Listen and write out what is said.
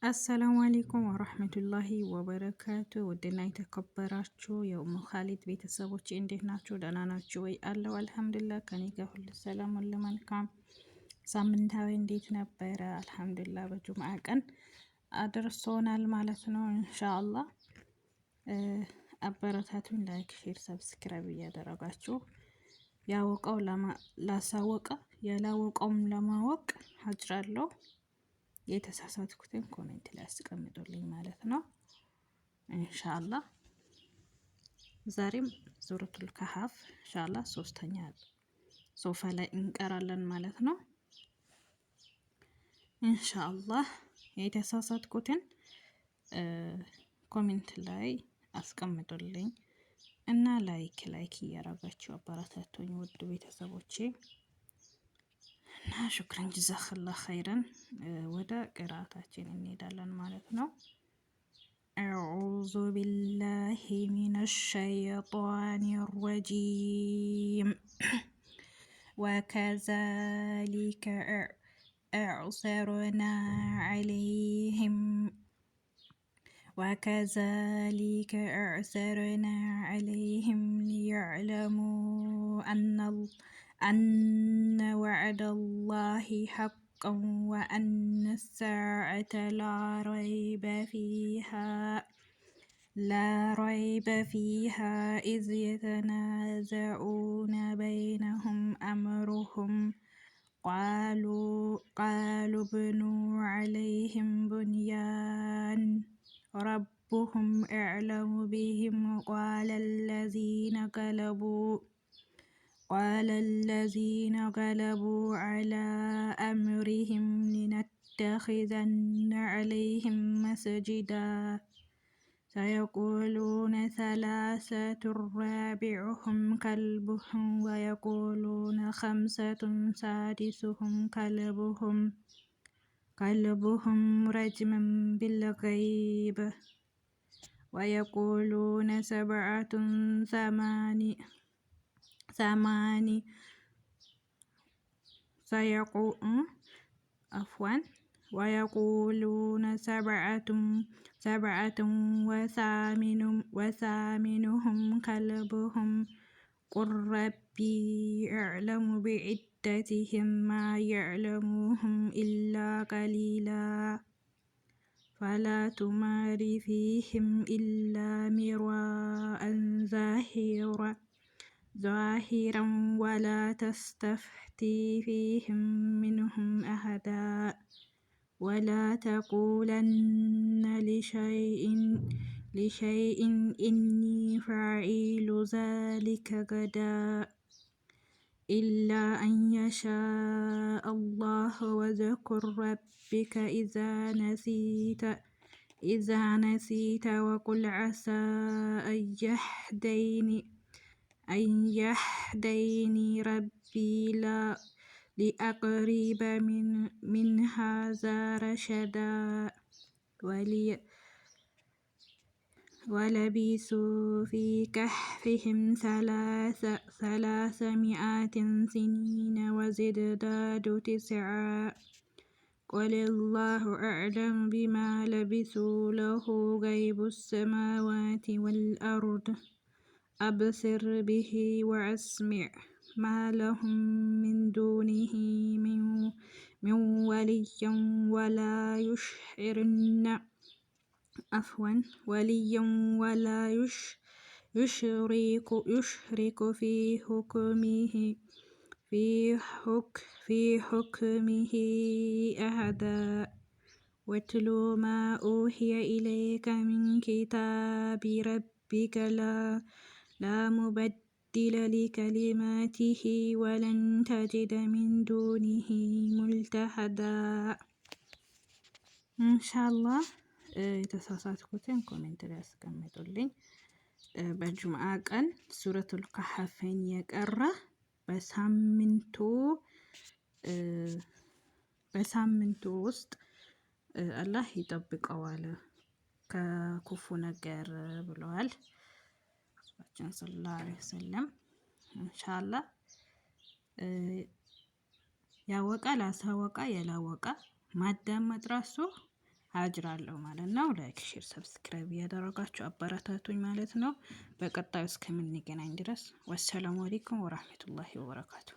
አሰላሙ አሌይኩም ወረህመቱላሂ ወበረካቱ። ውድና የተከበራችሁ የኡሙ ኻሊድ ቤተሰቦች እንዴት ናችሁ? ደህና ናችሁ ወይ? አለው አልሐምዱሊላህ። ከኔ ጋር ሁሉ ሰላም ሁሉ መልካም። ሳምንታዊ እንዴት ነበረ? አልሐምዱሊላህ በጁምዓ ቀን አድርሶናል ማለት ነው። ኢንሻአላህ አበረታቱን። ላይክ፣ ሼር፣ ሰብስክራይብ እያደረጋችሁ ያወቀው ላሳወቀ ያላወቀውም ለማወቅ አጅራለሁ። የተሳሳትኩትን ኮሜንት ላይ አስቀምጡልኝ ማለት ነው። ኢንሻአላህ ዛሬም ሱረቱል ከሀፍ ኢንሻአላህ ሶስተኛ ሶፋ ላይ እንቀራለን ማለት ነው። ኢንሻአላህ የተሳሳትኩትን ኮሜንት ላይ አስቀምጡልኝ እና ላይክ እያረጋችሁ አበረታቱኝ ውድ ቤተሰቦቼ እና ሹክራን ጀዛከላህ ኸይረን። ወደ ቅራአታችን እንሄዳለን ማለት ነው። አዑዙ ቢላሂ ሚነሽ ሸይጧኒ ረጂም ወከዛሊከ አዕሰርና ዐለይሂም ሊየዕለሙ أن وعد الله حق وأن الساعة لا ريب فيها إذ يتنازعون بينهم أمرهم قالوا ابنوا عليهم بنيان ربهم أعلم بهم قال الذين غلبوا على أمرهم لنتخذن عليهم مسجدا سيقولون ثلاثة رابعهم كلبهم ويقولون خمسة سادسهم كلبهم رجما بالغيب ويقولون سبعة ويقولون سبعة وثامنهم كلبهم قل ربي أعلم بعدتهم ما يعلمهم إلا قليلا فلا تمار فيهم إلا مراء ظاهرا ولا تستفتي فيهم منهم أحدا ولا تقولن لشيء إني فاعل ذلك غدا إلا أن يشاء الله واذكر ربك إذا نسيت وقل عسى أن يهديني ربي لأقرب من هذا رشدا ولبثوا في كهفهم 300 سنين وازدادوا 9 قل الله أعلم بما لبثوا له غيب السماوات والأرض أبصر به وأسمع ما لهم من دونه من ولي ولا يشرك في حكمه أحدا واتل ما أوحي إليك من كتاب ربك لا مبدل لكلماته ولن تجد من دونه ملتحدا ኢንሻአላህ የተሳሳትኩትን ኮሜንት ላይ አስቀምጡልኝ። በጁምዓ ቀን ሱረቱል ከሀፍን የቀራ በሳምንቱ ውስጥ አላህ ይጠብቀዋል ከክፉ ነገር ብለዋል ረሱላችን ሰለላሁ ዐለይሂ ወሰለም። ኢንሻአላህ ያወቀ ላሳወቀ ያላወቀ ማዳመጥ ራሱ አጅር አለው ማለት ነው። ላይክ፣ ሼር፣ ሰብስክራይብ እያደረጋችሁ አበረታቱኝ ማለት ነው። በቀጣዩ እስከምንገናኝ ድረስ ወሰላሙ አለይኩም ወራህመቱላሂ ወበረካቱ።